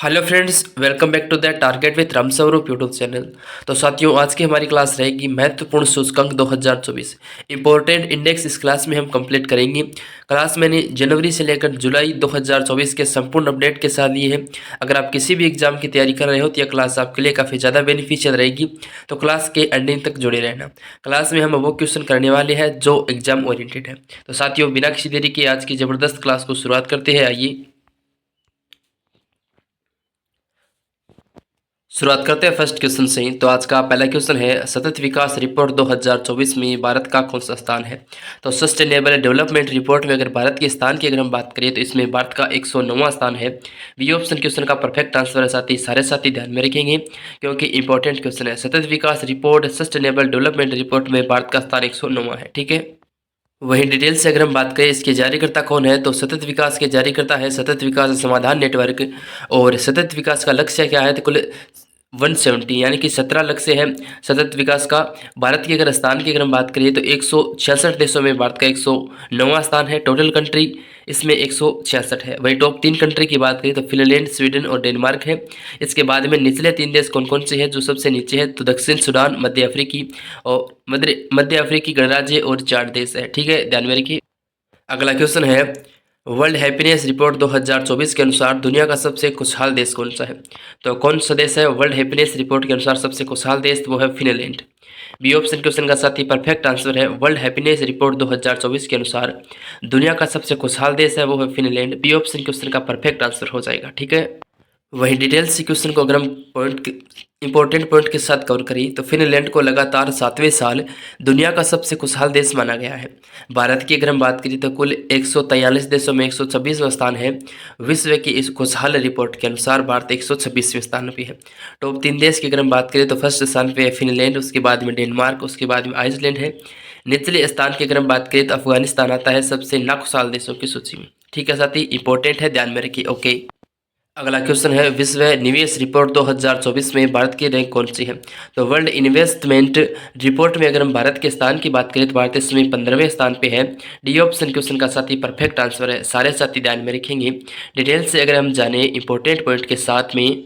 Hello friends, welcome back to the target with Ram Swaroop YouTube channel. तो साथियों, आज की हमारी क्लास रहेगी महत्वपूर्ण सूचकांक 2024 इंपॉर्टेंट इंडेक्स। इस क्लास में हम कंप्लीट करेंगे। क्लास मैंने जनवरी से लेकर जुलाई 2024 के संपूर्ण अपडेट के साथ ली है। अगर आप किसी भी एग्जाम की तैयारी कर रहे हो तो यह क्लास आपके लिए काफ़ी ज़्यादा बेनिफिशियल रहेगी, तो क्लास के एंडिंग तक जुड़े रहना। क्लास में हम वो क्वेश्चन करने वाले हैं जो एग्जाम ओरिएंटेड है। तो साथियों, बिना किसी देरी के आज की ज़बरदस्त क्लास को शुरुआत करते हैं। आइए शुरुआत करते हैं फर्स्ट क्वेश्चन से ही। तो आज का पहला क्वेश्चन है, सतत विकास रिपोर्ट 2024 में भारत का कौन सा स्थान है। तो सस्टेनेबल डेवलपमेंट रिपोर्ट में अगर भारत के स्थान की अगर हम बात करें तो इसमें भारत का 109वां स्थान है। बी ऑप्शन क्वेश्चन का परफेक्ट आंसर है। सारे साथी ध्यान में रखेंगे क्योंकि इंपॉर्टेंट क्वेश्चन है। सतत विकास रिपोर्ट सस्टेनेबल डेवलपमेंट रिपोर्ट में भारत का स्थान 109वां है। ठीक है। वहीं डिटेल से अगर हम बात करें इसके जारीकर्ता कौन है, तो सतत विकास के जारीकर्ता है सतत विकास समाधान नेटवर्क। और सतत विकास का लक्ष्य क्या है, तो कुल 170 यानी कि 17 लक्ष्य है सतत विकास का। भारत के अगर स्थान की अगर हम बात करें तो 166 देशों में भारत का 109वां स्थान है। टोटल कंट्री इसमें 166 है। वही टॉप 3 कंट्री की बात करें तो फिनलैंड, स्वीडन और डेनमार्क है। इसके बाद में निचले 3 देश कौन कौन से हैं, जो सबसे नीचे है तो दक्षिण सूडान, मध्य अफ्रीकी और मध्य अफ्रीकी गणराज्य और 4 देश है। ठीक है, ध्यान में रखिए। अगला क्वेश्चन है, वर्ल्ड हैप्पीनेस रिपोर्ट 2024 के अनुसार दुनिया का सबसे खुशहाल देश कौन सा है। तो कौन सा देश है वर्ल्ड हैप्पीनेस रिपोर्ट के अनुसार सबसे खुशहाल देश, वो है फिनलैंड। बी ऑप्शन क्वेश्चन का साथ ही परफेक्ट आंसर है। वर्ल्ड हैप्पीनेस रिपोर्ट 2024 के अनुसार दुनिया का सबसे खुशहाल देश है, वो है फिनलैंड। बी ऑप्शन क्वेश्चन का परफेक्ट आंसर हो जाएगा। ठीक है। वहीं डिटेल से क्वेश्चन को अगर हम इंपॉर्टेंट पॉइंट के साथ कवर करें तो फिनलैंड को लगातार 7वें साल दुनिया का सबसे खुशहाल देश माना गया है। भारत की अगर हम बात करें तो कुल 143 देशों में 126वां स्थान है। विश्व की इस खुशहाल रिपोर्ट के अनुसार भारत 126वें स्थान पे है। टॉप 3 देश की अगर हम बात करें तो फर्स्ट स्थान पे है फिनलैंड, उसके बाद में डेनमार्क, उसके बाद में आइसलैंड है। निचले स्थान की अगर हम बात करें तो अफगानिस्तान आता है सबसे नाखुशहाल देशों की सूची में। ठीक है साथी, इंपॉर्टेंट है, ध्यान में रखिए। ओके। अगला क्वेश्चन है, विश्व निवेश रिपोर्ट 2024 में भारत की रैंक कौन सी है। तो वर्ल्ड इन्वेस्टमेंट रिपोर्ट में अगर हम भारत के स्थान की बात करें तो भारत इसमें 15वें स्थान पे है। डी ऑप्शन क्वेश्चन का साथी परफेक्ट आंसर है। सारे साथी ध्यान में रखेंगे। डिटेल से अगर हम जाने इंपॉर्टेंट पॉइंट के साथ में,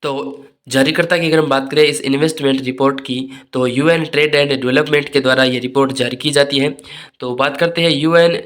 तो जारीकर्ता की अगर हम बात करें इस इन्वेस्टमेंट रिपोर्ट की, तो यूएन ट्रेड एंड डेवलपमेंट के द्वारा ये रिपोर्ट जारी की जाती है। तो बात करते हैं यूएन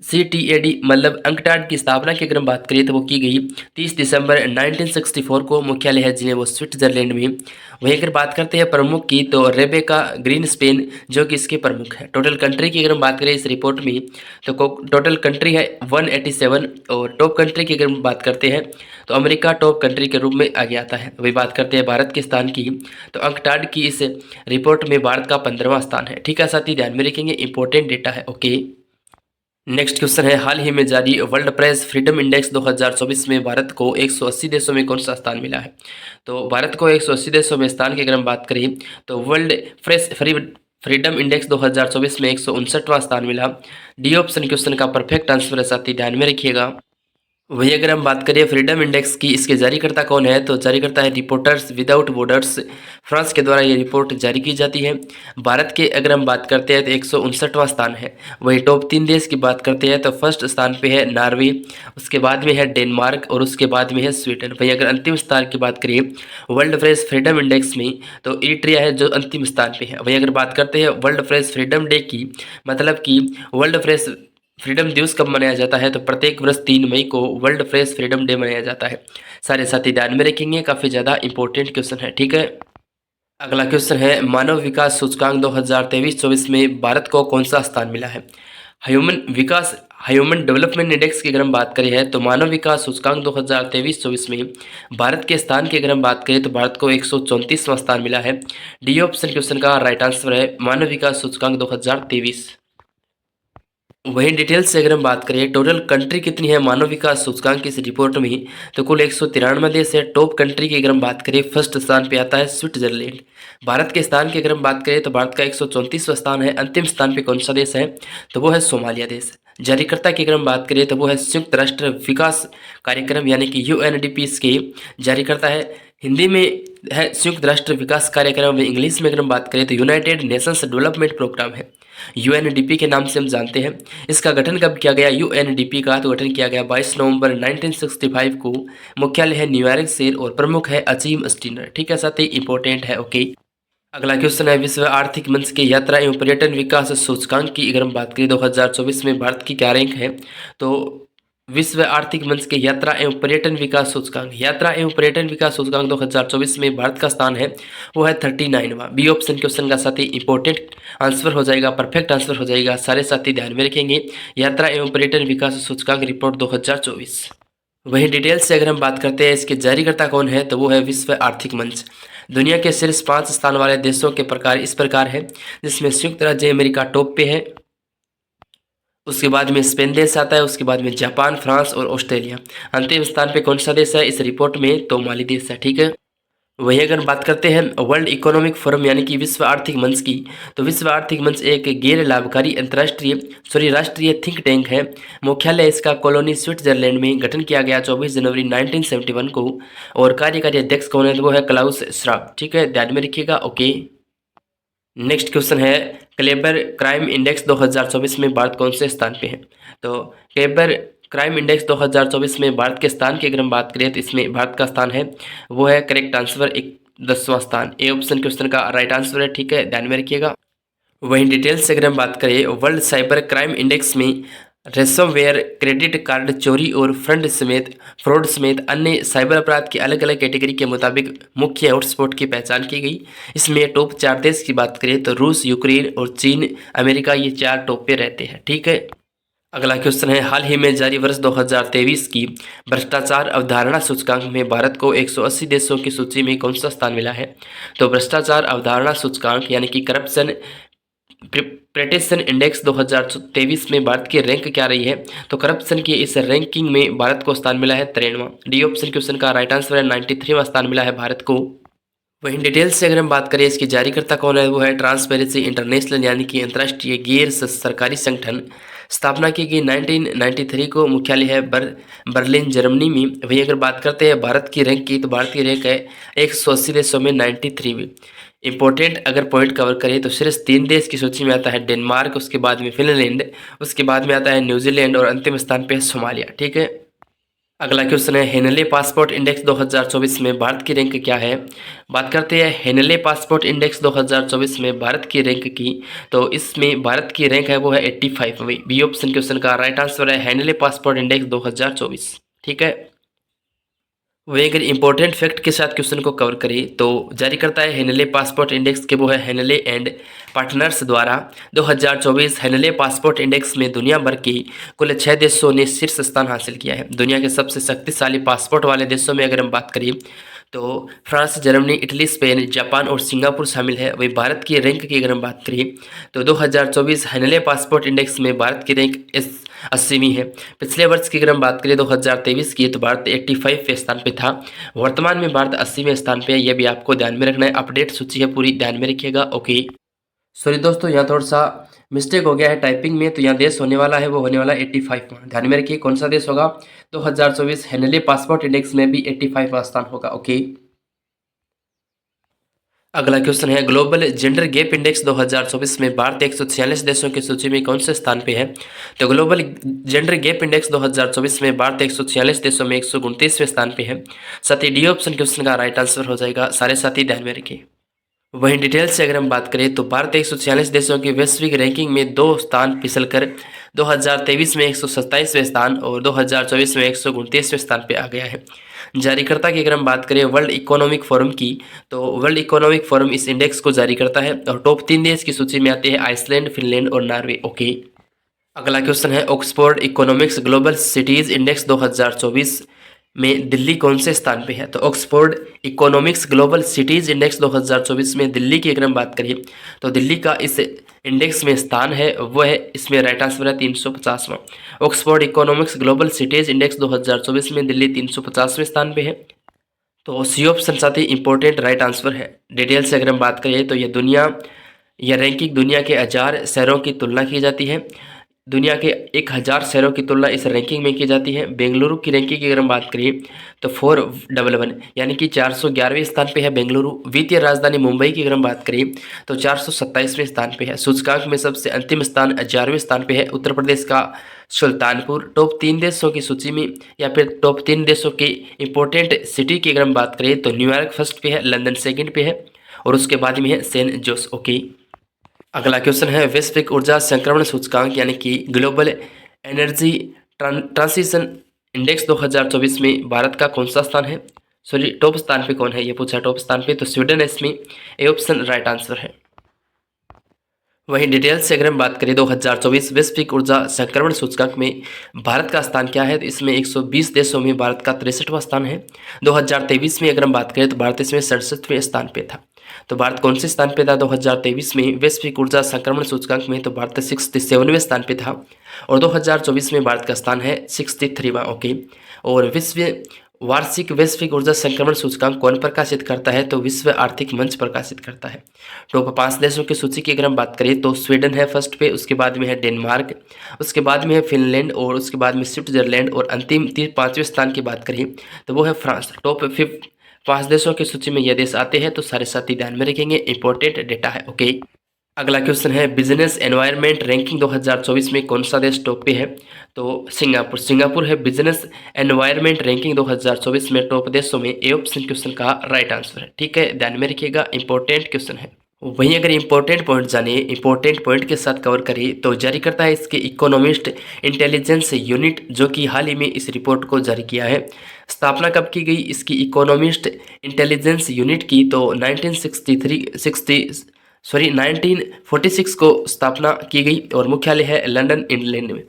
CTAD मतलब अंकटाड की स्थापना की अगर हम बात करें तो वो की गई 30 दिसंबर 1964 को। मुख्यालय है जिन्हें वो स्विट्जरलैंड में। वहीं अगर बात करते हैं प्रमुख की, तो रेबेका ग्रीनस्पेन जो कि इसके प्रमुख है। टोटल कंट्री की अगर हम बात करें इस रिपोर्ट में, तो टोटल कंट्री है 187। और टॉप कंट्री की अगर हम बात करते हैं तो अमेरिका टॉप कंट्री के रूप में आगे आता है। वही बात करते हैं भारत के स्थान की, तो अंकटाड की इस रिपोर्ट में भारत का 15वां स्थान है। ठीक है साथी, ध्यान में रखेंगे, इंपॉर्टेंट डेटा है। ओके। नेक्स्ट क्वेश्चन है, हाल ही में जारी वर्ल्ड प्रेस फ्रीडम इंडेक्स 2024 में भारत को 180 देशों में कौन सा स्थान मिला है। तो भारत को 180 देशों में स्थान की अगर हम बात करें तो वर्ल्ड प्रेस फ्रीडम इंडेक्स 2024 में 159वां स्थान मिला। डी ऑप्शन क्वेश्चन का परफेक्ट आंसर है साथी, ध्यान में रखिएगा। वही अगर हम बात करें फ्रीडम इंडेक्स की, इसके जारीकर्ता कौन है, तो जारीकर्ता है रिपोर्टर्स विदाउट बॉर्डर्स, फ्रांस के द्वारा ये रिपोर्ट जारी की जाती है। भारत के अगर हम बात करते हैं तो 159वां स्थान है। वही टॉप 3 देश की बात करते हैं तो फर्स्ट स्थान पे है नॉर्वे, उसके बाद में है डेनमार्क और उसके बाद में है स्वीडन। वही अगर अंतिम स्थान की बात करें वर्ल्ड प्रेस फ्रीडम इंडेक्स में, तो इरिट्रिया है जो अंतिम स्थान पे है। वही अगर बात करते हैं वर्ल्ड प्रेस फ्रीडम डे की, मतलब कि वर्ल्ड प्रेस फ्रीडम दिवस कब मनाया जाता है, तो प्रत्येक वर्ष 3 मई को वर्ल्ड प्रेस फ्रीडम डे मनाया जाता है। सारे साथी ध्यान में रखेंगे, काफ़ी ज़्यादा इंपॉर्टेंट क्वेश्चन है। ठीक है। अगला क्वेश्चन है, मानव विकास सूचकांक 2023-24 में भारत को कौन सा स्थान मिला है। ह्यूमन डेवलपमेंट इंडेक्स की अगर हम बात करें है, तो मानव विकास सूचकांक 2023-24 में भारत के स्थान की अगर हम बात करें तो भारत को 134वां स्थान मिला है। डी ऑप्शन क्वेश्चन का राइट आंसर है मानव विकास सूचकांक 2023। वहीं डिटेल से अगर हम बात करें टोटल कंट्री कितनी है मानव विकास सूचकांक की इस रिपोर्ट में, तो कुल 193 देश है। टॉप कंट्री की अगर हम बात करें फर्स्ट स्थान पे आता है स्विट्जरलैंड। भारत के स्थान की अगर हम बात करें तो भारत का 134वां स्थान है। अंतिम स्थान पे कौन सा देश है, तो वो है सोमालिया देश। जारीकर्ता की अगर हम बात करें तो वो है संयुक्त राष्ट्र विकास कार्यक्रम यानी कि UNDP। इसके जारीकर्ता है हिंदी में है संयुक्त राष्ट्र विकास कार्यक्रम, व इंग्लिश में अगर हम बात करें तो यूनाइटेड नेशंस डेवलपमेंट प्रोग्राम है, यूएनडीपी के नाम से हम जानते हैं। इसका गठन कब किया गया? यूएनडीपी का तो गठन किया गया 22 नवंबर 1965 को। मुख्यालय है न्यूयॉर्क शहर और प्रमुख है अजीम स्टीनर। ठीक है, साथ ही इंपॉर्टेंट है। ओके, अगला क्वेश्चन है विश्व आर्थिक मंच के यात्रा एवं पर्यटन विकास सूचकांक की अगर हम बात करें 2024 में भारत की क्या रैंक है? तो विश्व आर्थिक मंच के यात्रा एवं पर्यटन विकास सूचकांक, यात्रा एवं पर्यटन विकास सूचकांक 2024 में भारत का स्थान है वो है 39वां। बी ऑप्शन क्वेश्चन का साथी इंपॉर्टेंट आंसर हो जाएगा, परफेक्ट आंसर हो जाएगा। सारे साथी ध्यान में रखेंगे, यात्रा एवं पर्यटन विकास सूचकांक रिपोर्ट 2024। वहीं डिटेल्स से अगर हम बात करते हैं इसके जारीकर्ता कौन है, तो वो है विश्व आर्थिक मंच। दुनिया के शीर्ष 5 स्थान वाले देशों के प्रकार इस प्रकार है, जिसमें संयुक्त राज्य अमेरिका टॉप पे है, उसके बाद में स्पेन देश आता है, उसके बाद में जापान, फ्रांस और ऑस्ट्रेलिया। अंतिम स्थान पे कौन सा देश है इस रिपोर्ट में? तो माली देश है। ठीक है, वही अगर बात करते हैं वर्ल्ड इकोनॉमिक फोरम यानी कि विश्व आर्थिक मंच की, तो विश्व आर्थिक मंच एक गैर लाभकारी अंतर्राष्ट्रीय राष्ट्रीय थिंक टैंक है। मुख्यालय इसका कॉलोनी स्विट्जरलैंड में, गठन किया गया 24 जनवरी 1971 को, और कार्यकारी अध्यक्ष कौन है? तो वो है क्लाउस श्वाब। ठीक है, ध्यान में रखिएगा। ओके, नेक्स्ट क्वेश्चन है क्लेबर क्राइम इंडेक्स 2024 में भारत कौन से स्थान पे है? तो क्लेबर क्राइम इंडेक्स 2024 में भारत के स्थान की अगर हम बात करें तो इसमें भारत का स्थान है वो है करेक्ट आंसर 10वां स्थान। ए ऑप्शन क्वेश्चन का राइट आंसर है। ठीक है, ध्यान में रखिएगा। वहीं डिटेल्स से अगर हम बात करें वर्ल्ड साइबर क्राइम इंडेक्स में रेसमवेयर, क्रेडिट कार्ड चोरी और फ्रॉड समेत अन्य साइबर अपराध की अलग अलग कैटेगरी के मुताबिक मुख्य हॉटस्पॉट की पहचान की गई। इसमें टॉप 4 देश की बात करें तो रूस, यूक्रेन और चीन, अमेरिका, ये 4 टॉप पे रहते हैं। ठीक है, अगला क्वेश्चन है हाल ही में जारी वर्ष 2023 की भ्रष्टाचार अवधारणा सूचकांक में भारत को 180 देशों की सूची में कौन सा स्थान मिला है? तो भ्रष्टाचार अवधारणा सूचकांक यानी कि करप्शन प्रेटेशन इंडेक्स 2023 में भारत की रैंक क्या रही है? तो करप्शन की इस रैंकिंग में भारत को स्थान मिला है 93वां। डी ऑप्शन क्वेश्चन का राइट आंसर है 93वां स्थान मिला है भारत को। वहीं डिटेल्स से अगर हम बात करें इसकी जारीकर्ता कौन है, वो है ट्रांसपेरेंसी इंटरनेशनल यानी कि अंतर्राष्ट्रीय गैर सरकारी संगठन। स्थापना की गई 1993 को, मुख्यालय है बर्लिन जर्मनी में। वहीं अगर बात करते हैं भारत की रैंक की, तो भारत की रैंक है 180 देशों में 93वीं। इंपॉर्टेंट अगर पॉइंट कवर करें तो सिर्फ 3 देश की सूची में आता है डेनमार्क, उसके बाद में फिनलैंड, उसके बाद में आता है न्यूजीलैंड और अंतिम स्थान पे है सोमालिया। ठीक है, अगला क्वेश्चन है हेनले पासपोर्ट इंडेक्स 2024 में भारत की रैंक क्या है? बात करते हैं हेनले पासपोर्ट इंडेक्स 2024 में भारत की रैंक की, तो इसमें भारत की रैंक है वो है 85वीं। बी ऑप्शन क्वेश्चन का राइट आंसर है हेनले पासपोर्ट इंडेक्स 2024। ठीक है, वही अगर इंपॉर्टेंट फैक्ट के साथ क्वेश्चन को कवर करें तो जारी करता है हेनले पासपोर्ट इंडेक्स के वो है हेनले एंड पार्टनर्स द्वारा 2024 हेनले पासपोर्ट इंडेक्स में दुनिया भर के कुल 6 देशों ने शीर्ष स्थान हासिल किया है। दुनिया के सबसे शक्तिशाली पासपोर्ट वाले देशों में अगर हम बात करें तो France, Germany, Italy, Spain, Japan और सिंगापुर शामिल है। वही भारत की रैंक की अगर हम बात करें तो 2024 हेनले पासपोर्ट इंडेक्स में भारत की रैंक 80वीं है। पिछले वर्ष की अगर हम बात करें 2023 की, तो भारत 85वें स्थान पे था। वर्तमान में भारत 80वें स्थान पे है, यह भी आपको ध्यान में रखना है। अपडेट सूची है पूरी, ध्यान में रखिएगा। ओके, सॉरी दोस्तों, यहाँ थोड़ा सा मिस्टेक हो गया है टाइपिंग में, तो यहाँ देश होने वाला है वो होने वाला 85 में। ध्यान में रखिए कौन सा देश होगा? 2024 हेनले पासपोर्ट इंडेक्स में भी 85वां स्थान होगा। ओके, अगला क्वेश्चन है ग्लोबल जेंडर गैप इंडेक्स 2024 में भारत 146 देशों की सूची में कौन से स्थान पे है? तो ग्लोबल जेंडर गैप इंडेक्स 2024 में भारत 146 देशों में 129वें स्थान पे है। साथ ही डी ऑप्शन क्वेश्चन का राइट आंसर हो जाएगा। सारे साथी ध्यान में रखिए। वहीं डिटेल से अगर हम बात करें तो भारत 146 देशों की वैश्विक रैंकिंग में 2 स्थान फिसलकर 2023 में 127वें स्थान और 2024 में 129वें स्थान पे आ गया है। जारीकर्ता की अगर हम बात करें वर्ल्ड इकोनॉमिक फोरम की, तो वर्ल्ड इकोनॉमिक फोरम इस इंडेक्स को जारी करता है और टॉप 3 देश की सूची में आते हैं आइसलैंड, फिनलैंड और नॉर्वे। ओके, अगला क्वेश्चन है Oxford Economics global cities index 2024 में दिल्ली कौन से स्थान पे है? तो Oxford Economics global cities index 2024 में दिल्ली की अगर हम बात करें तो दिल्ली का इस इंडेक्स में स्थान है वो है, इसमें राइट आंसर है 350वां। Oxford Economics global cities index 2024 में दिल्ली 350वें स्थान पे है। तो सी ऑप्शन साथ ही इंपॉर्टेंट राइट आंसर है। डिटेल से अगर हम बात करें तो यह रैंकिंग दुनिया के 1000 शहरों की तुलना की जाती है। दुनिया के 1000 शहरों की तुलना इस रैंकिंग में की जाती है। बेंगलुरु की रैंकिंग की अगर हम बात करें तो 411 यानी कि 411वें स्थान पे है बेंगलुरु। वित्तीय राजधानी मुंबई की अगर हम बात करें तो 427वें स्थान पे है। सूचकांक में सबसे अंतिम स्थान 11वें स्थान पे है उत्तर प्रदेश का सुल्तानपुर। टॉप 3 देशों की सूची में या फिर टॉप 3 देशों के इंपॉर्टेंट सिटी की अगर हम बात करें तो न्यूयॉर्क फर्स्ट पे है, लंदन सेकंड पे है और उसके बाद में है सेंट जोस। ओके, अगला क्वेश्चन है वैश्विक ऊर्जा संक्रमण सूचकांक यानी कि ग्लोबल एनर्जी ट्रांसिशन इंडेक्स 2024 में भारत का कौन सा स्थान है, सॉरी टॉप स्थान पे कौन है, ये पूछा टॉप स्थान पे तो स्वीडन है इसमें, ए ऑप्शन राइट आंसर है। वहीं डिटेल्स से अगर हम बात करें 2024 वैश्विक ऊर्जा संक्रमण सूचकांक में भारत का स्थान क्या है तो इसमें 120 देशों में भारत का 63वां स्थान है। 2023 में अगर हम बात करें तो भारत इसमें 67वें स्थान पे था। तो भारत कौन से स्थान पे था 2023 में वैश्विक ऊर्जा संक्रमण सूचकांक में, तो भारत 67वें स्थान पे था और 2024 में भारत का स्थान है 63वां। ओके, और विश्व वार्षिक वैश्विक ऊर्जा संक्रमण सूचकांक कौन प्रकाशित करता है तो विश्व आर्थिक मंच प्रकाशित करता है। टॉप 5 देशों की सूची की अगर हम बात करें तो स्वीडन है फर्स्ट पे, उसके बाद में है डेनमार्क, उसके बाद में है फिनलैंड और उसके बाद में स्विट्जरलैंड और अंतिम 5वें स्थान की बात करें तो वो है फ्रांस। टॉप 5 देशों की सूची में ये देश आते हैं तो सारे साथी ध्यान में रखेंगे, इंपॉर्टेंट डेटा है। ओके, अगला क्वेश्चन है बिजनेस एनवायरनमेंट रैंकिंग 2024 में कौन सा देश टॉप पे है तो सिंगापुर है बिजनेस एनवायरनमेंट रैंकिंग 2024 में टॉप देशों में, ए ऑप्शन क्वेश्चन का राइट आंसर है। ठीक है, ध्यान में रखिएगा, इंपॉर्टेंट क्वेश्चन है। वहीं अगर इंपॉर्टेंट पॉइंट जानिए, इंपॉर्टेंट पॉइंट के साथ कवर करिए तो जारी करता है इसके इकोनॉमिस्ट इंटेलिजेंस यूनिट जो कि हाल ही में इस रिपोर्ट को जारी किया है। स्थापना कब की गई इसकी इकोनॉमिस्ट इंटेलिजेंस यूनिट की तो 1946 को स्थापना की गई और मुख्यालय है लंदन इंग्लैंड में।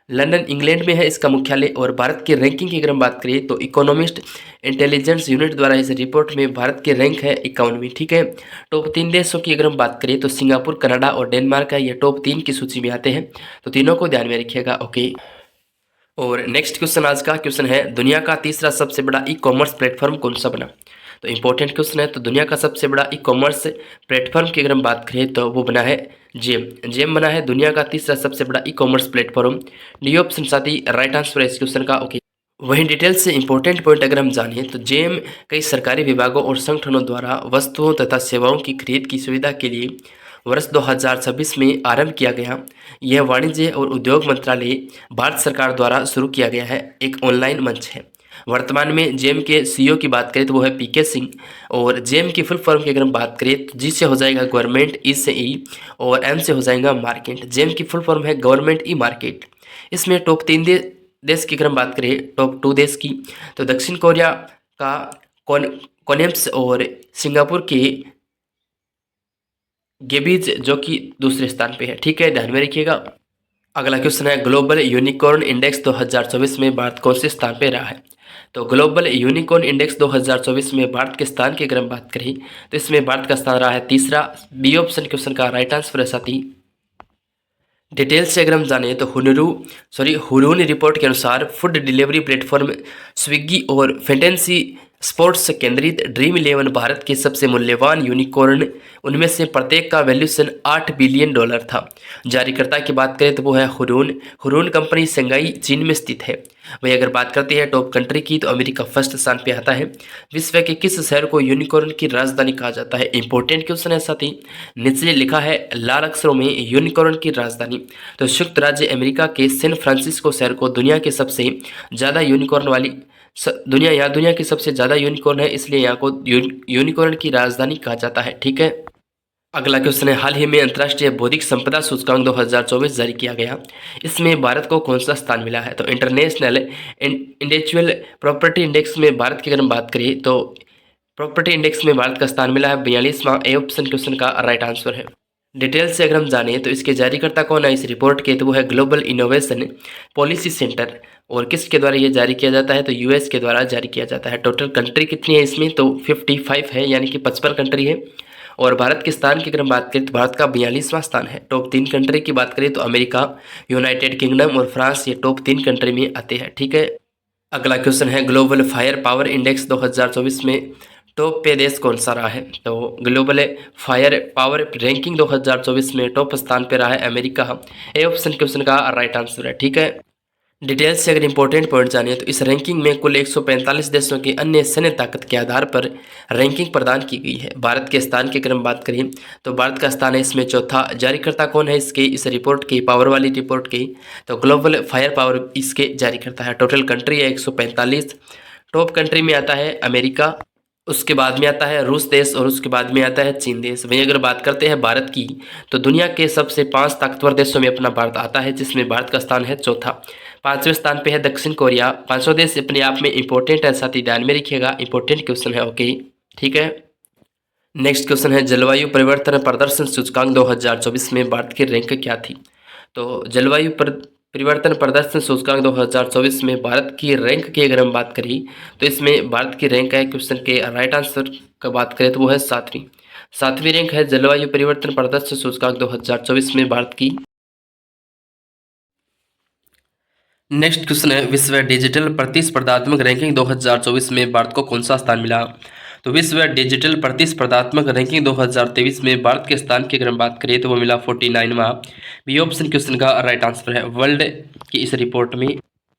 लंदन इंग्लैंड में है इसका मुख्यालय। और भारत की रैंकिंग की अगर हम बात करें तो इकोनॉमिस्ट इंटेलिजेंस यूनिट द्वारा इस रिपोर्ट में भारत की रैंक है 51वीं। ठीक है, टॉप 3 देशों की अगर हम बात करें तो सिंगापुर, कनाडा और डेनमार्क है, ये टॉप 3 की सूची में आते हैं तो तीनों को ध्यान में रखिएगा। ओके, और नेक्स्ट क्वेश्चन आज का क्वेश्चन है दुनिया का तीसरा सबसे बड़ा ई कॉमर्स प्लेटफॉर्म कौन सा बना। तो इंपॉर्टेंट क्वेश्चन है। तो दुनिया का सबसे बड़ा ई कॉमर्स प्लेटफॉर्म की अगर हम बात करें तो वो बना है जेम बना है दुनिया का तीसरा सबसे बड़ा e commerce platform. D option साथी राइट आंसर है इस क्वेश्चन का। ओके, वहीं डिटेल से इंपॉर्टेंट पॉइंट अगर हम जानिए तो जेम कई सरकारी विभागों और संगठनों द्वारा वस्तुओं तथा सेवाओं की खरीद की सुविधा के लिए वर्ष 2026 में आरंभ किया गया। यह वाणिज्य और उद्योग मंत्रालय भारत सरकार द्वारा शुरू किया गया है एक ऑनलाइन मंच है। वर्तमान में जेम के सीईओ की बात करें तो वो है पीके सिंह। और जेम की फुल फॉर्म की अगर हम बात करें तो जी से हो जाएगा गवर्नमेंट, ई से ई और एम से हो जाएगा मार्केट। जेम की फुल फॉर्म है गवर्नमेंट ई मार्केट। इसमें टॉप 3 देश की अगर हम बात करें, टॉप 2 देश की तो दक्षिण कोरिया का कोनेम्स और सिंगापुर के गेबीज जो कि दूसरे स्थान पे है। ठीक है, ध्यान में रखिएगा। अगला क्वेश्चन है ग्लोबल यूनिकॉर्न इंडेक्स 2024 में भारत कौन से स्थान पे रहा है। तो ग्लोबल यूनिकॉर्न इंडेक्स 2024 में भारत के स्थान की अगर हम बात करें तो इसमें भारत का स्थान रहा है तीसरा। बी ऑप्शन क्वेश्चन का राइट आंसर है साथी। डिटेल्स से अगर हम जाने तो हुरून रिपोर्ट के अनुसार फूड डिलीवरी प्लेटफॉर्म स्विगी और फैंटेसी स्पोर्ट्स से केंद्रित ड्रीम 11 भारत के सबसे मूल्यवान यूनिकॉर्न, उनमें से प्रत्येक का वैल्यूएशन $8 बिलियन था। जारीकर्ता की बात करें तो वो है हुरून कंपनी शंघाई चीन में स्थित है। वही अगर बात करते हैं टॉप कंट्री की तो अमेरिका फर्स्ट स्थान पे आता है। विश्व के किस शहर को यूनिकॉर्न की राजधानी कहा जाता है। इंपॉर्टेंट क्वेश्चन है साथी, नीचे लिखा है लाल अक्षरों में यूनिकॉर्न की राजधानी। तो संयुक्त राज्य अमेरिका के सैन फ्रांसिस्को शहर को दुनिया की सबसे ज़्यादा यूनिकॉर्न वाली दुनिया की सबसे ज़्यादा यूनिकॉर्न है, इसलिए यहाँ को यूनिकॉर्न की राजधानी कहा जाता है। ठीक है, अगला क्वेश्चन है हाल ही में अंतर्राष्ट्रीय बौद्धिक संपदा सूचकांक 2024 जारी किया गया। इसमें भारत को कौन सा स्थान मिला है। तो इंटरनेशनल इंटेलेक्चुअल प्रॉपर्टी इंडेक्स में भारत की अगर हम बात करें तो प्रॉपर्टी इंडेक्स में भारत का स्थान मिला है 42वां। ए ऑप्शन क्वेश्चन का राइट आंसर है। डिटेल से अगर हम जानें तो इसके जारीकर्ता कौन है इस रिपोर्ट के, तो वो है ग्लोबल इनोवेशन पॉलिसी सेंटर। और किसके द्वारा ये जारी किया जाता है तो यूएस के द्वारा जारी किया जाता है। टोटल कंट्री कितनी है इसमें तो 55 है, यानी कि 55 कंट्री है। और भारत के स्थान की अगर हम बात करें तो भारत का 42वां स्थान है। टॉप 3 कंट्री की बात करें तो अमेरिका, यूनाइटेड किंगडम और फ्रांस, ये टॉप 3 कंट्री में आते हैं। ठीक है, अगला क्वेश्चन है ग्लोबल फायर पावर इंडेक्स 2024 में टॉप पे देश कौन सा रहा है? तो ग्लोबल फायर पावर रैंकिंग 2024 में टॉप स्थान पे रहा है अमेरिका। ए ऑप्शन क्वेश्चन का राइट आंसर है। ठीक है, डिटेल्स से अगर इंपॉर्टेंट पॉइंट जानिए तो इस रैंकिंग में कुल 145 देशों की अन्य सैन्य ताकत के आधार पर रैंकिंग प्रदान की गई है। भारत के स्थान की अगर हम बात करें तो भारत का स्थान है इसमें चौथा। जारीकर्ता कौन है इसके, इस रिपोर्ट की, पावर वाली रिपोर्ट की? तो ग्लोबल फायर पावर इसके जारीकर्ता है। टोटल कंट्री है 145। टॉप कंट्री में आता है अमेरिका, उसके बाद में आता है रूस देश और उसके बाद में आता है चीन देश। वहीं अगर बात करते हैं भारत की तो दुनिया के सबसे 5 ताकतवर देशों में अपना भारत आता है, जिसमें भारत का स्थान है चौथा। 5वें स्थान पे है दक्षिण कोरिया। 5वां देश अपने आप में इंपॉर्टेंट है, साथ ही ध्यान में रखिएगा, इंपॉर्टेंट क्वेश्चन है। ओके, ठीक है। नेक्स्ट क्वेश्चन है जलवायु परिवर्तन प्रदर्शन सूचकांक 2024 में भारत की रैंक क्या थी? तो परिवर्तन प्रदर्शन सूचकांक 2024 में भारत की रैंक की अगर हम बात करें तो इसमें भारत की रैंक है, क्वेश्चन के राइट आंसर का बात करें तो वो है 7वीं रैंक है जलवायु परिवर्तन प्रदर्शन सूचकांक 2024 में भारत की। नेक्स्ट क्वेश्चन है विश्व डिजिटल प्रतिस्पर्धात्मक रैंकिंग 2024 में भारत को कौन सा स्थान मिला? तो विश्व डिजिटल प्रतिस्पर्धात्मक रैंकिंग 2023 में भारत के स्थान की अगर हम बात करें तो वो मिला 49वां। बी ऑप्शन क्वेश्चन का राइट आंसर है। वर्ल्ड की इस रिपोर्ट में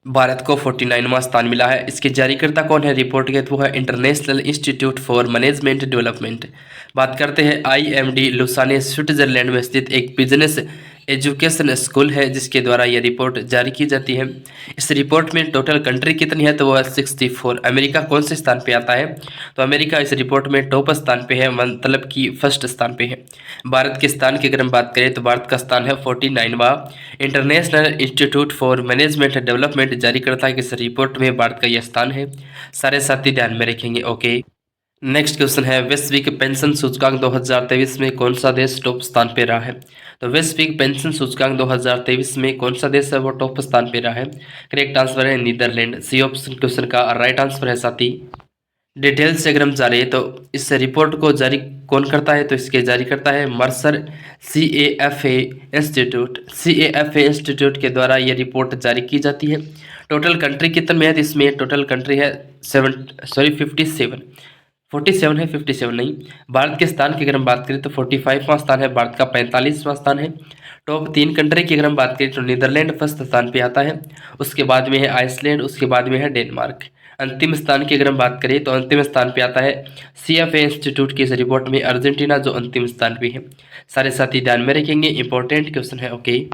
भारत को 49वां स्थान मिला है। इसके जारीकर्ता कौन है रिपोर्ट के? तो वो है international institute for management development. बात करते हैं आईएमडी लुसाने स्विट्जरलैंड में स्थित एक बिजनेस एजुकेशन स्कूल है जिसके द्वारा यह रिपोर्ट जारी की जाती है। इस रिपोर्ट में टोटल कंट्री कितनी है? तो वो है 64। अमेरिका कौन से स्थान पे आता है? तो अमेरिका इस रिपोर्ट में टॉप स्थान पे है, मतलब कि फर्स्ट स्थान पे है। भारत के स्थान की अगर हम बात करें तो भारत का स्थान है 49वां। International institute for management development जारी करता है कि इस रिपोर्ट में भारत का यह स्थान है। सारे साथी ध्यान में रखेंगे। ओके, नेक्स्ट क्वेश्चन है वैश्विक पेंशन सूचकांक 2023 में कौन सा देश टॉप स्थान पे रहा है? तो वैश्विक पेंशन सूचकांक 2023 में कौन सा देश है वो टॉप स्थान पे रहा है? करेक्ट आंसर है नीदरलैंड। सी ऑप्शन क्वेश्चन का राइट आंसर है साथी। डिटेल्स से अगर हम जा रहे हैं तो इस रिपोर्ट को जारी कौन करता है? तो इसके जारी करता है Mercer CAFA institute. CAFA institute के द्वारा ये रिपोर्ट जारी की जाती है। टोटल कंट्री कितने में है? इसमें टोटल कंट्री है 57। 47 है, 57 नहीं। भारत के स्थान की अगर हम बात करें तो 45वां स्थान है, भारत का 45वां स्थान है। टॉप 3 कंट्री की अगर हम बात करें तो नीदरलैंड फर्स्ट स्थान पे आता है, उसके बाद में है आइसलैंड, उसके बाद में है डेनमार्क। अंतिम स्थान की अगर हम बात करें तो अंतिम स्थान पे आता है CFA इंस्टीट्यूट की इस रिपोर्ट में अर्जेंटीना, जो अंतिम स्थान पे है। सारे साथी ध्यान में रखेंगे, इंपॉर्टेंट क्वेश्चन है। ओके,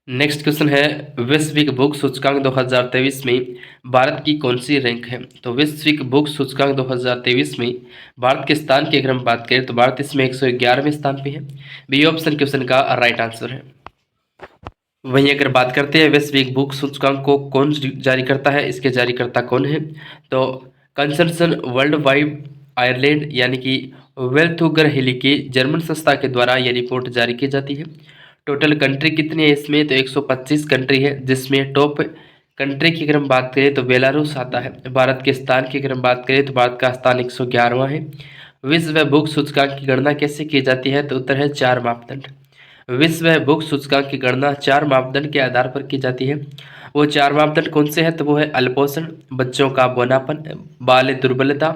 नेक्स्ट क्वेश्चन है वैश्विक भूख सूचकांक 2023 में भारत की कौन सी रैंक है? तो वैश्विक भूख सूचकांक 2023 में भारत के स्थान की अगर हम बात करें तो भारत इसमें 111वें स्थान पे है। बी ऑप्शन क्वेश्चन का राइट आंसर है। वहीं अगर बात करते हैं वैश्विक भूख सूचकांक को कौन जारी करता है, इसके जारीकर्ता कौन है? तो कंसर्सन वर्ल्ड वाइड आयरलैंड यानी कि वेल्थुगर हिली की जर्मन संस्था के द्वारा यह रिपोर्ट जारी की जाती है। टोटल कंट्री कितनी है इसमें? तो 125 कंट्री है, जिसमें टॉप कंट्री की अगर हम बात करें तो बेलारूस आता है। भारत के स्थान की अगर हम बात करें तो भारत का स्थान 111वां है। विश्व भूख सूचकांक की गणना कैसे की जाती है? तो उत्तर है 4 मापदंड। विश्व भूख सूचकांक की गणना 4 मापदंड के आधार पर की जाती है। वो 4 मापदंड कौन से हैं? तो वो है अल्पोषण, बच्चों का बौनापन, बाल दुर्बलता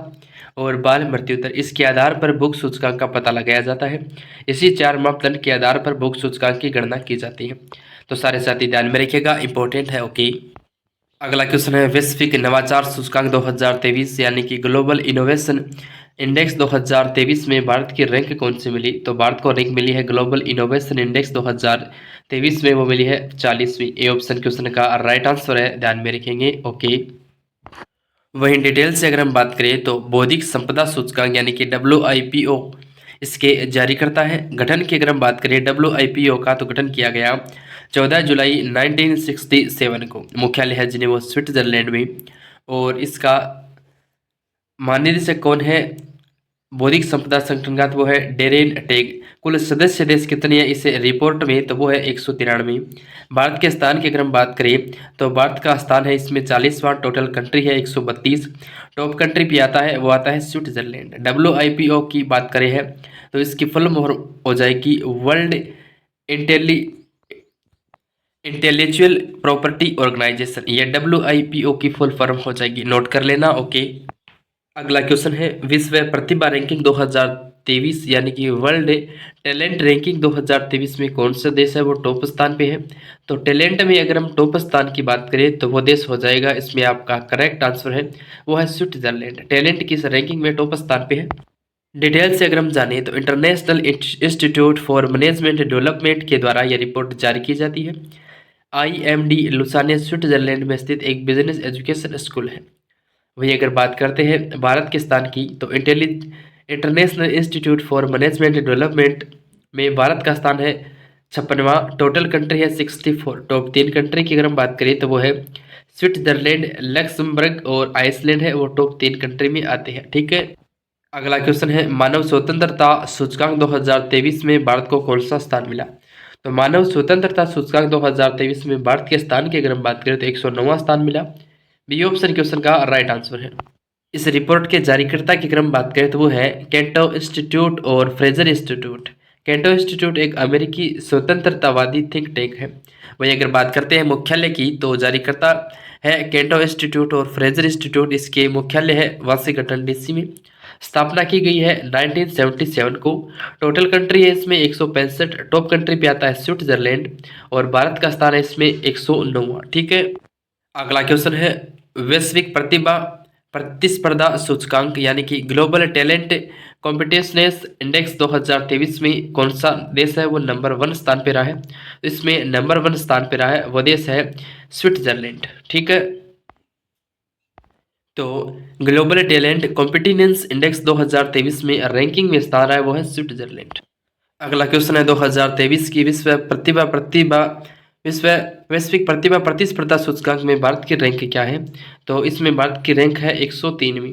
और बाल मृत्यु दर। इसके आधार पर भूख सूचकांक का पता लगाया जाता है। इसी 4 मापदंड के आधार पर भूख सूचकांक की गणना की जाती है। तो सारे साथी ध्यान में रखिएगा, इंपॉर्टेंट है। ओके, अगला क्वेश्चन है वैश्विक नवाचार सूचकांक 2023 यानी कि ग्लोबल इनोवेशन इंडेक्स 2023 में भारत की रैंक कौन सी मिली? तो भारत को रैंक मिली है ग्लोबल इनोवेशन इंडेक्स 2023 में, वो मिली है 40वीं। ए ऑप्शन क्वेश्चन का राइट आंसर है, ध्यान में रखेंगे। ओके, वहीं डिटेल से अगर हम बात करें तो बौद्धिक संपदा सूचकांक यानी कि WIPO इसके जारी करता है। गठन की अगर हम बात करें WIPO का तो गठन किया गया 14 जुलाई 1967 को। मुख्यालय है जिनेवा स्विट्जरलैंड में, और इसका महानिदेशक कौन है बौद्धिक संपदा संगठन का? तो वो है डेरेन टेग। कुल सदस्य देश कितने हैं इस रिपोर्ट में? तो वो है 193। भारत के स्थान की अगर हम बात करें तो भारत का स्थान है इसमें 40वां। टोटल कंट्री है 132। टॉप कंट्री पे आता है, वो आता है स्विट्जरलैंड। WIPO की बात करें है तो इसकी फुल हो जाएगी world intelli intellectual property organization. ये WIPO की फुल फॉर्म हो जाएगी, नोट कर लेना। ओके, अगला क्वेश्चन है विश्व प्रतिभा रैंकिंग 2023 यानी कि वर्ल्ड टैलेंट रैंकिंग 2023 में कौन सा देश है वो टॉप स्थान पे है। तो टैलेंट में अगर हम टॉप स्थान की बात करें तो वो देश हो जाएगा, इसमें आपका करेक्ट आंसर है वो है स्विट्जरलैंड। टैलेंट की इस रैंकिंग में टॉप स्थान पे है। डिटेल से अगर हम जानें तो international institute for management development के द्वारा यह रिपोर्ट जारी की जाती है। IMD लुसाने स्विट्जरलैंड में स्थित एक बिजनेस एजुकेशन स्कूल है। वही अगर बात करते हैं भारत के स्थान की तो international institute for management development में भारत का स्थान है 56वां। टोटल कंट्री है 64। टॉप 3 कंट्री की अगर हम बात करें तो वो है स्विट्जरलैंड, लक्समबर्ग और आइसलैंड है, वो टॉप 3 कंट्री में आते हैं। ठीक है। अगला क्वेश्चन है मानव स्वतंत्रता सूचकांक 2023 में भारत को कौन सा स्थान मिला। तो मानव स्वतंत्रता सूचकांक 2023 में भारत के स्थान की अगर हम बात करें तो 109वां स्थान मिला। बी ऑप्शन क्वेश्चन का राइट आंसर है। इस रिपोर्ट के जारीकर्ता की अगर हम बात करें तो वो है कैंटो इंस्टीट्यूट और फ्रेजर इंस्टीट्यूट। कैंटो इंस्टीट्यूट एक अमेरिकी स्वतंत्रतावादी थिंक टैंक है। वही अगर बात करते हैं मुख्यालय की तो जारीकर्ता है कैंटो इंस्टीट्यूट और फ्रेजर इंस्टीट्यूट। इसके मुख्यालय है वाशिंगटन DC में। स्थापना की गई है 1977 को। टोटल कंट्री है इसमें 165। टॉप कंट्री पे आता है स्विट्जरलैंड और भारत का स्थान है इसमें 109वां। ठीक है। अगला क्वेश्चन है वैश्विक प्रतिभा प्रतिस्पर्धा सूचकांक यानी कि ग्लोबल टैलेंट कॉम्पिटिशनेस इंडेक्स 2023 में कौन सा देश है वो नंबर 1 स्थान पे रहा है। इसमें नंबर 1 स्थान पे रहा है वो देश है स्विट्जरलैंड। ठीक है। तो ग्लोबल टैलेंट कॉम्पिटिनेंस इंडेक्स 2023 में रैंकिंग में स्थान रहा है वो है स्विट्जरलैंड। अगला क्वेश्चन है 2023 की विश्व वैश्विक प्रतिभा प्रतिस्पर्धा सूचकांक में भारत की रैंक क्या है। तो इसमें भारत की रैंक है 103वीं।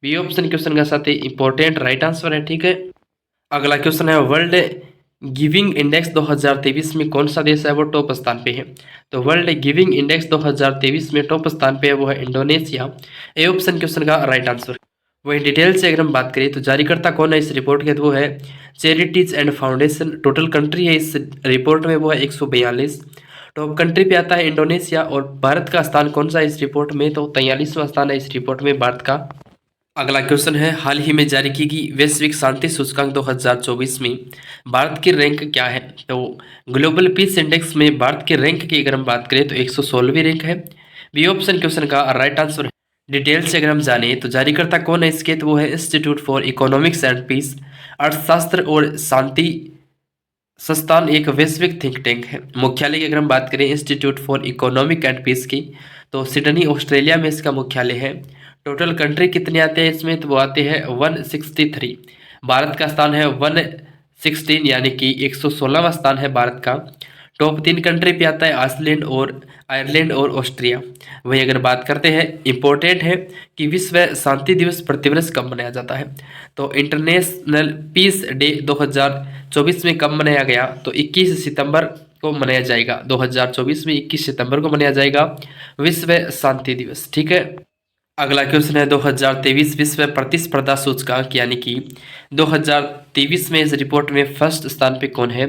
बी ऑप्शन क्वेश्चन का साथ ही इंपॉर्टेंट राइट आंसर है। ठीक है। अगला क्वेश्चन है वर्ल्ड गिविंग इंडेक्स 2023 में कौन सा देश है वो टॉप स्थान पे है। तो वर्ल्ड गिविंग इंडेक्स 2023 में टॉप स्थान पे है वो है इंडोनेशिया। ए ऑप्शन क्वेश्चन का राइट आंसर। वही डिटेल से अगर हम बात करें तो जारीकर्ता कौन है इस रिपोर्ट के तो वो है charities and foundation. Total country है इस रिपोर्ट में वो है 142। टॉप कंट्री पे आता है इंडोनेशिया और भारत का स्थान कौन सा है इस रिपोर्ट में तो 43वां स्थान है इस रिपोर्ट में भारत का। अगला क्वेश्चन है हाल ही में जारी की गई वैश्विक शांति सूचकांक 2024 में भारत की रैंक क्या है। तो ग्लोबल पीस इंडेक्स में भारत के रैंक की अगर हम बात करें तो 116वीं रैंक है। बी ऑप्शन क्वेश्चन का राइट आंसर है। डिटेल से अगर हम जाने तो जारीकर्ता कौन है इसके तो वो है institute for economics and peace. अर्थशास्त्र और शांति संस्थान एक वैश्विक थिंक टैंक है। मुख्यालय की अगर हम बात करें institute for economic and peace की तो सिडनी ऑस्ट्रेलिया में इसका मुख्यालय है। टोटल कंट्री कितने आते हैं इसमें तो वो आते हैं 163। भारत का स्थान है 116 यानी कि 116वां स्थान है भारत का। टॉप 3 कंट्री पे आता है आयरलैंड और ऑस्ट्रिया। वही अगर बात करते हैं इम्पोर्टेंट है कि विश्व शांति दिवस प्रतिवर्ष कब मनाया जाता है। तो इंटरनेशनल पीस डे 2024 में कब मनाया गया तो 21 सितंबर को मनाया जाएगा। 2024 में 21 सितंबर को मनाया जाएगा विश्व शांति दिवस। ठीक है। अगला क्वेश्चन है 2023 विश्व प्रतिस्पर्धा सूचकांक यानी कि 2023 में इस रिपोर्ट में फर्स्ट स्थान पे कौन है।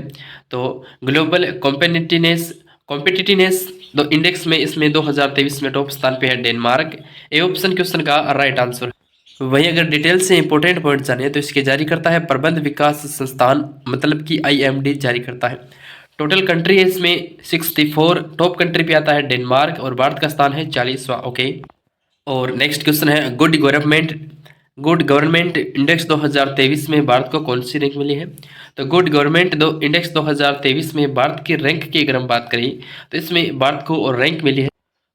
तो ग्लोबल कॉम्पिटिटिवनेस इंडेक्स में इसमें 2023 में टॉप स्थान पे है डेनमार्क। ए ऑप्शन क्वेश्चन का राइट आंसर। वही अगर डिटेल से इंपॉर्टेंट पॉइंट जाने तो इसके जारी करता है प्रबंध विकास संस्थान मतलब कि IMD जारी करता है। टोटल कंट्री है इसमें 64। टॉप कंट्री पे आता है डेनमार्क और भारत का स्थान है 40वां। ओके। और नेक्स्ट क्वेश्चन है गुड गवर्नमेंट इंडेक्स 2023 में भारत को कौन सी रैंक मिली है। तो गुड गवर्नमेंट इंडेक्स 2023 में भारत की रैंक की अगर हम बात करें तो इसमें भारत को और रैंक मिली है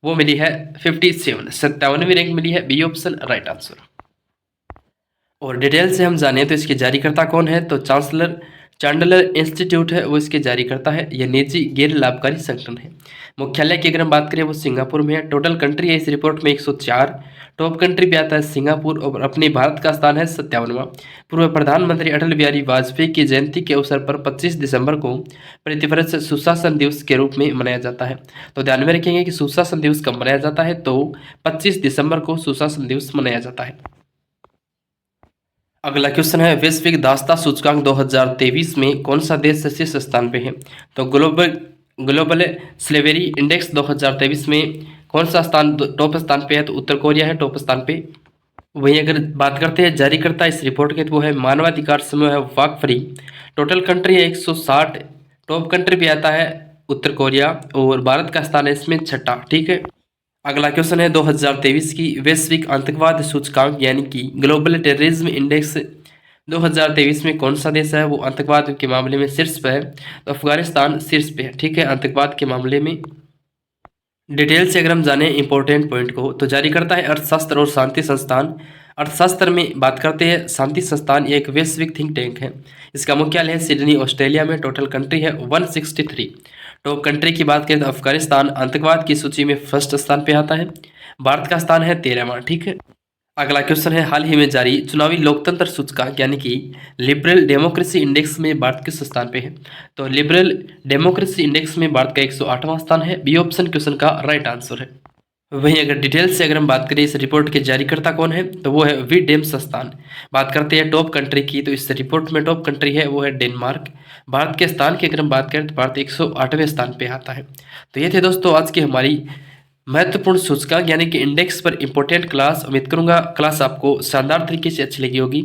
वो मिली है 57वीं रैंक मिली है। B option right answer. और डिटेल से हम जाने तो इसके जारीकर्ता कौन है तो चांडलर इंस्टीट्यूट है वो इसके जारी करता है। यह निजी गैर लाभकारी संगठन है। मुख्यालय की अगर हम बात करें वो सिंगापुर में है। टोटल कंट्री है इस रिपोर्ट में 104। टॉप कंट्री पे आता है सिंगापुर और अपने भारत का स्थान है 57वां। पूर्व प्रधानमंत्री अटल बिहारी वाजपेयी की जयंती के अवसर पर 25 दिसंबर को प्रतिवर्ष सुशासन दिवस के रूप में मनाया जाता है। तो ध्यान में रखेंगे कि सुशासन दिवस कब मनाया जाता है तो 25 दिसंबर को सुशासन दिवस मनाया जाता है। अगला क्वेश्चन है वैश्विक दासता सूचकांक 2023 में कौन सा देश शीर्ष स्थान पे है। तो ग्लोबल स्लेवरी इंडेक्स 2023 में कौन सा स्थान टॉप स्थान पे है तो उत्तर कोरिया है टॉप स्थान पे। वहीं अगर बात करते हैं जारीकर्ता इस रिपोर्ट के, तो वो है मानवाधिकार समूह है वाक फ्री। टोटल कंट्री है 160। टॉप कंट्री पे आता है उत्तर कोरिया, और भारत का स्थान है इसमें छठा। ठीक है। अगला क्वेश्चन है 2023 की वैश्विक आतंकवाद सूचकांक यानी कि ग्लोबल टेररिज्म इंडेक्स 2023 में कौन सा देश है वो आतंकवाद के मामले में शीर्ष पे है? तो अफगानिस्तान शीर्ष पे है। ठीक है, आतंकवाद के मामले में। डिटेल से अगर हम जाने इंपॉर्टेंट पॉइंट को, तो जारी करता है अर्थशास्त्र और शांति संस्थान। अर्थशास्त्र में बात करते हैं शांति संस्थान, ये एक वैश्विक थिंक टैंक है। इसका मुख्यालय है सिडनी ऑस्ट्रेलिया में। टोटल कंट्री है 163। टॉप कंट्री की बात करें तो अफगानिस्तान आतंकवाद की सूची में फर्स्ट स्थान पे आता है। भारत का स्थान है 13वां। ठीक है। अगला क्वेश्चन है हाल ही में जारी चुनावी लोकतंत्र सूचकांक यानी कि लिबरल डेमोक्रेसी इंडेक्स में भारत किस स्थान पे है? तो लिबरल डेमोक्रेसी इंडेक्स में भारत का 108वां स्थान है। बी ऑप्शन क्वेश्चन का राइट आंसर है। वहीं अगर डिटेल से अगर हम बात करें इस रिपोर्ट के जारीकर्ता कौन है, तो वो है वी डेम संस्थान। बात करते हैं टॉप कंट्री की, तो इस रिपोर्ट में टॉप कंट्री है वो है डेनमार्क। भारत के स्थान की अगर हम बात करें तो भारत 108वें स्थान पे आता है। तो ये थे दोस्तों आज की हमारी महत्वपूर्ण सूचकांक यानी कि इंडेक्स पर इंपॉर्टेंट क्लास। उम्मीद करूंगा क्लास आपको शानदार तरीके से अच्छी लगी होगी।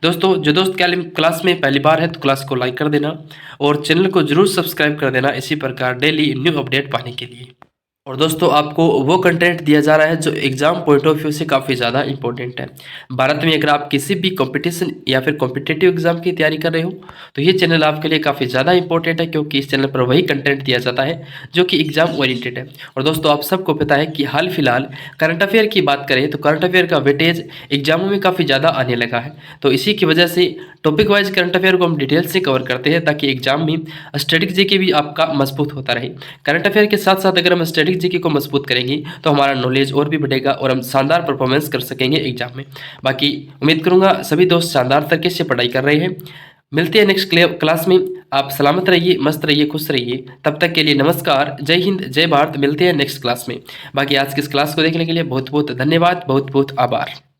दोस्तों जो दोस्त क्या क्लास में पहली बार है तो क्लास को लाइक कर देना और चैनल को जरूर सब्सक्राइब कर देना इसी प्रकार डेली न्यू अपडेट पाने के लिए। और दोस्तों आपको वो कंटेंट दिया जा रहा है जो एग्जाम पॉइंट ऑफ व्यू से काफ़ी ज़्यादा इंपॉर्टेंट है। भारत में अगर आप किसी भी कंपटीशन या फिर कॉम्पिटिटिव एग्जाम की तैयारी कर रहे हो तो ये चैनल आपके लिए काफ़ी ज़्यादा इंपॉर्टेंट है, क्योंकि इस चैनल पर वही कंटेंट दिया जाता है जो कि एग्जाम ओरिएंटेड है। और दोस्तों आप सबको पता है कि हाल फिलहाल करंट अफेयर की बात करें तो करंट अफेयर का वेटेज एग्जामों में काफ़ी ज़्यादा आने लगा है। तो इसी की वजह से टॉपिक वाइज करंट अफेयर को हम डिटेल से कवर करते हैं ताकि एग्जाम में स्टैटिक जीके भी आपका मजबूत होता रहे। करंट अफेयर के साथ साथ अगर हम स्टैटिक जीके को मजबूत करेंगे तो हमारा नॉलेज और भी बढ़ेगा और हम शानदार परफॉर्मेंस कर सकेंगे एग्जाम में। बाकी उम्मीद करूंगा सभी दोस्त शानदार तरीके से पढ़ाई कर रहे हैं। मिलते हैं नेक्स्ट क्लास में। आप सलामत रहिए, मस्त रहिए, खुश रहिए। तब तक के लिए नमस्कार, जय हिंद, जय भारत। मिलते हैं नेक्स्ट क्लास में। बाकी आज की इस क्लास को देखने के लिए बहुत बहुत धन्यवाद, बहुत बहुत आभार।